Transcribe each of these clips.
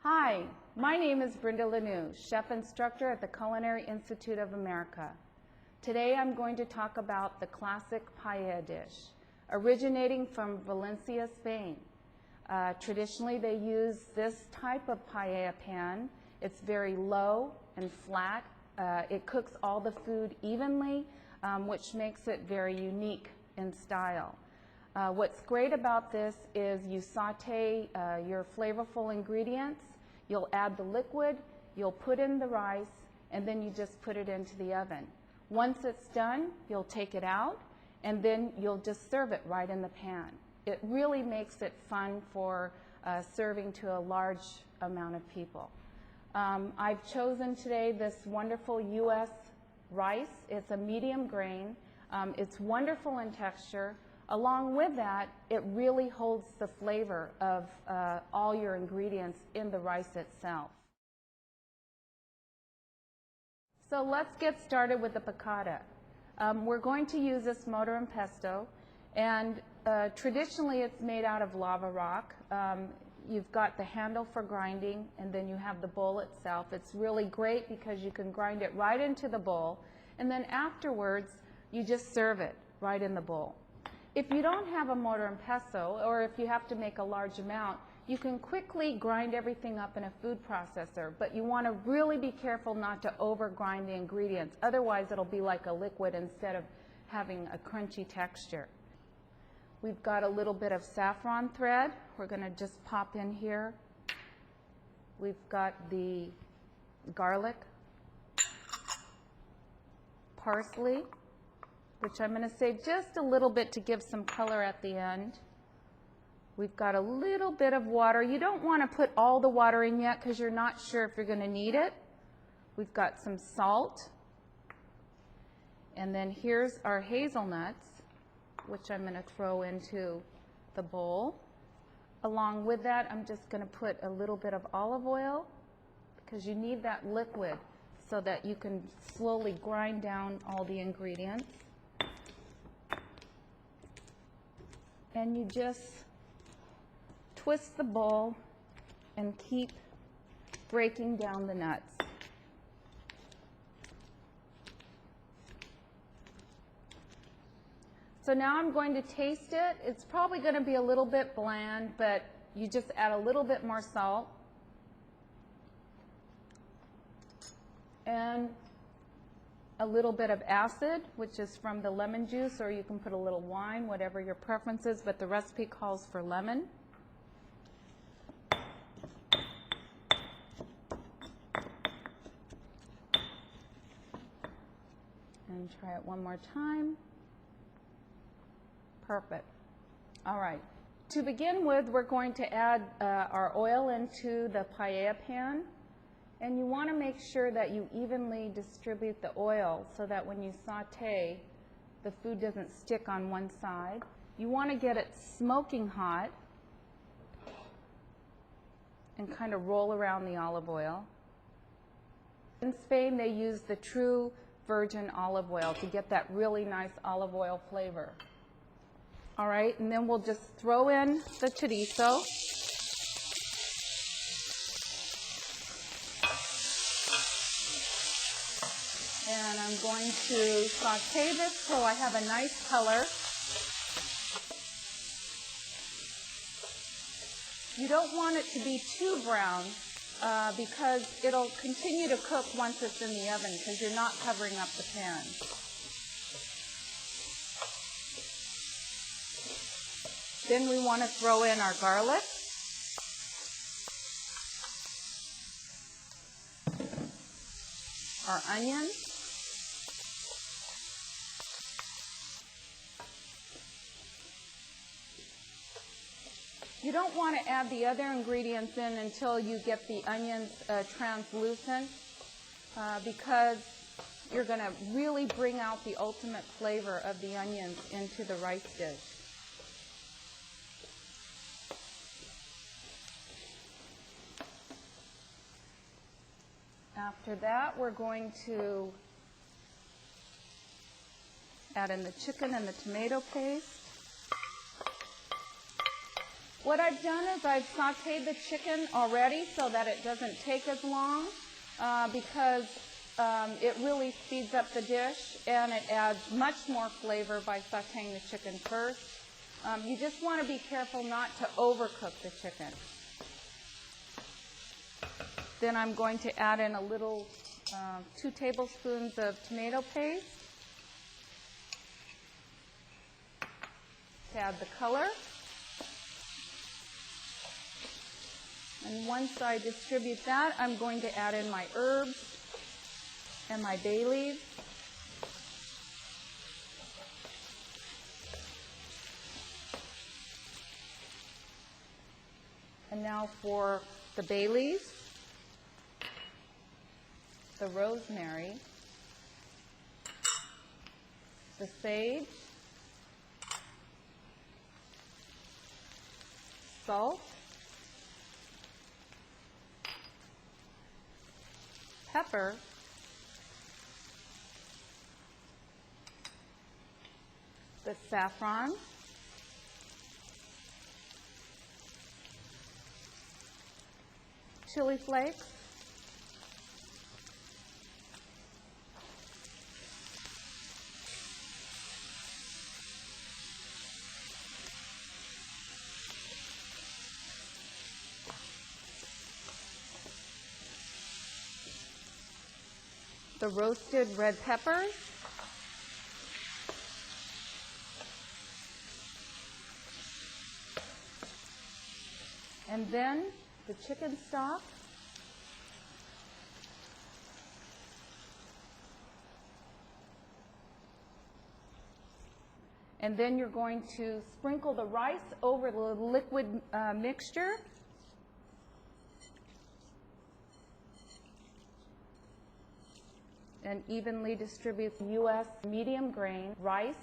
Hi, my name is Brenda Lanou, chef instructor at the Culinary Institute of America. Today I'm going to talk about the classic paella dish, originating from Valencia, Spain. Traditionally they use this type of paella pan. It's very low and flat. It cooks all the food evenly, which makes it very unique in style. What's great about this is you saute your flavorful ingredients, you'll add the liquid, you'll put in the rice, and then you just put it into the oven. Once it's done, you'll take it out, and then you'll just serve it right in the pan. It really makes it fun for serving to a large amount of people. I've chosen today this wonderful U.S. rice. It's a medium grain. It's wonderful in texture. Along with that, it really holds the flavor of all your ingredients in the rice itself. So let's get started with the picada. We're going to use this motor and pesto, and traditionally it's made out of lava rock. You've got the handle for grinding, and then you have the bowl itself. It's really great because you can grind it right into the bowl, and then afterwards you just serve it right in the bowl. If you don't have a mortar and pestle, or if you have to make a large amount, you can quickly grind everything up in a food processor, but you want to really be careful not to over grind the ingredients. Otherwise, it'll be like a liquid instead of having a crunchy texture. We've got a little bit of saffron thread. We're going to just pop in here. We've got the garlic, parsley, which I'm going to save just a little bit to give some color at the end. We've got a little bit of water. You don't want to put all the water in yet because you're not sure if you're going to need it. We've got some salt. And then here's our hazelnuts, which I'm going to throw into the bowl. Along with that, I'm just going to put a little bit of olive oil because you need that liquid so that you can slowly grind down all the ingredients. And you just twist the bowl and keep breaking down the nuts. So now I'm going to taste it. It's probably going to be a little bit bland, but you just add a little bit more salt. And a little bit of acid, which is from the lemon juice, or you can put a little wine, whatever your preference is, but the recipe calls for lemon. And try it one more time. Perfect. All right. To begin with, we're going to add our oil into the paella pan. And you want to make sure that you evenly distribute the oil so that when you saute, the food doesn't stick on one side. You want to get it smoking hot and kind of roll around the olive oil. In Spain, they use the true virgin olive oil to get that really nice olive oil flavor. All right, and then we'll just throw in the chorizo. And I'm going to saute this till I have a nice color. You don't want it to be too brown because it'll continue to cook once it's in the oven because you're not covering up the pan. Then we want to throw in our garlic. Our onion. You don't want to add the other ingredients in until you get the onions translucent because you're going to really bring out the ultimate flavor of the onions into the rice dish. After that, we're going to add in the chicken and the tomato paste. What I've done is I've sauteed the chicken already so that it doesn't take as long because it really speeds up the dish and it adds much more flavor by sauteing the chicken first. You just want to be careful not to overcook the chicken. Then I'm going to add in a little 2 tablespoons of tomato paste to add the color. And once I distribute that, I'm going to add in my herbs and my bay leaves. And now for the bay leaves, the rosemary, the sage, salt, pepper, the saffron, chili flakes, the roasted red peppers, and then the chicken stock, and then you're going to sprinkle the rice over the liquid mixture. And evenly distribute U.S. medium grain rice.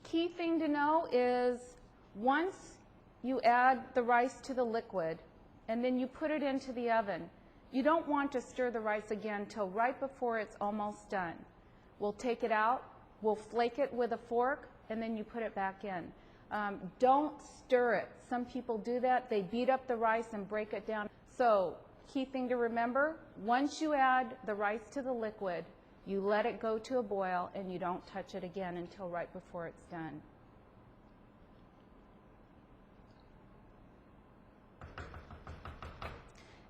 Key thing to know is once you add the rice to the liquid and then you put it into the oven, you don't want to stir the rice again till right before it's almost done. We'll take it out, we'll flake it with a fork, and then you put it back in. Don't stir it. Some people do that. They beat up the rice and break it down. So, key thing to remember, once you add the rice to the liquid, you let it go to a boil and you don't touch it again until right before it's done.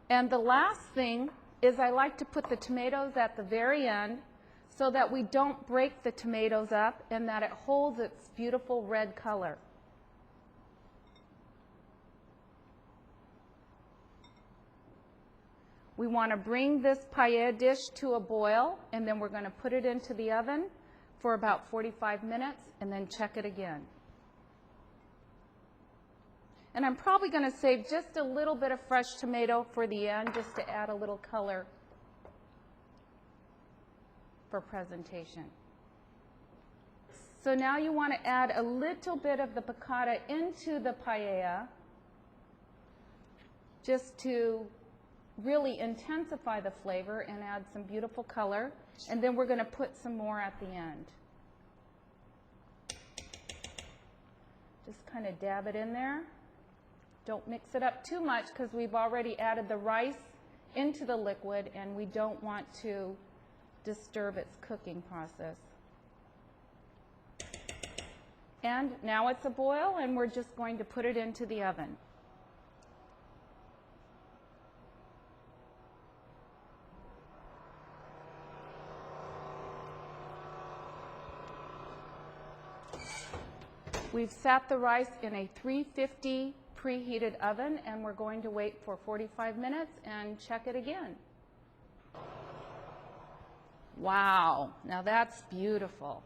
And the last thing is I like to put the tomatoes at the very end so that we don't break the tomatoes up and that it holds its beautiful red color. We want to bring this paella dish to a boil, and then we're going to put it into the oven for about 45 minutes and then check it again. And I'm probably going to save just a little bit of fresh tomato for the end just to add a little color for presentation. So now you want to add a little bit of the picada into the paella just to really intensify the flavor and add some beautiful color. And then we're going to put some more at the end. Just kind of dab it in there. Don't mix it up too much because we've already added the rice into the liquid and we don't want to disturb its cooking process. And now it's a boil and we're just going to put it into the oven. We've sat the rice in a 350 preheated oven and we're going to wait for 45 minutes and check it again. Wow, now that's beautiful.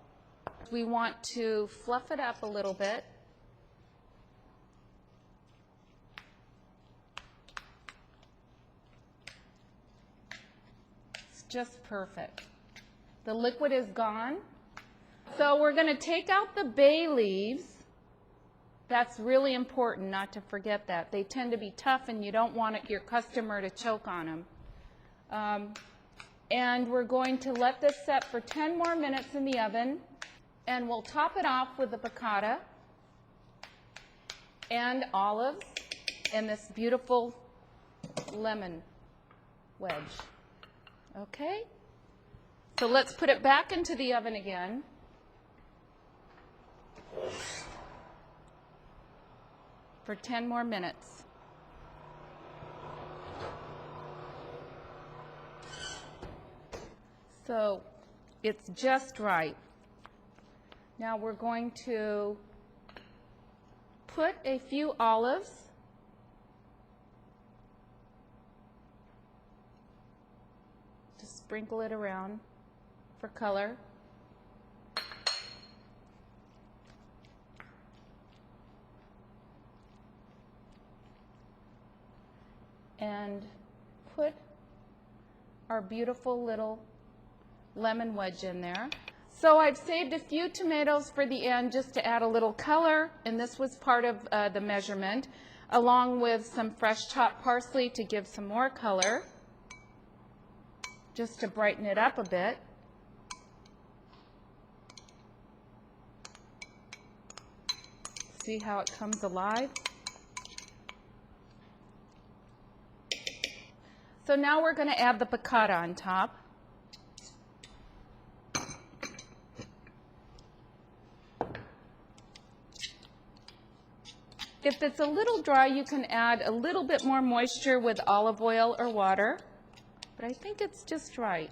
We want to fluff it up a little bit. It's just perfect. The liquid is gone. So we're going to take out the bay leaves. That's really important not to forget that. They tend to be tough and you don't want your customer to choke on them. And we're going to let this set for 10 more minutes in the oven, and we'll top it off with the piccata and olives and this beautiful lemon wedge. Okay? So let's put it back into the oven again. For 10 more minutes. So it's just right. Now we're going to put a few olives to sprinkle it around for color. And put our beautiful little lemon wedge in there. So I've saved a few tomatoes for the end just to add a little color, and this was part of the measurement, along with some fresh chopped parsley to give some more color, just to brighten it up a bit. See how it comes alive? So now we're going to add the piccata on top. If it's a little dry, you can add a little bit more moisture with olive oil or water, but I think it's just right.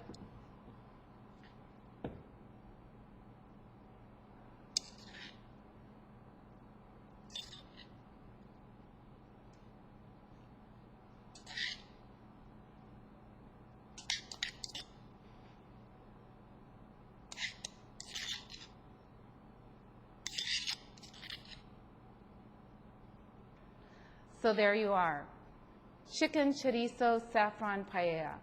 So there you are, chicken chorizo saffron paella.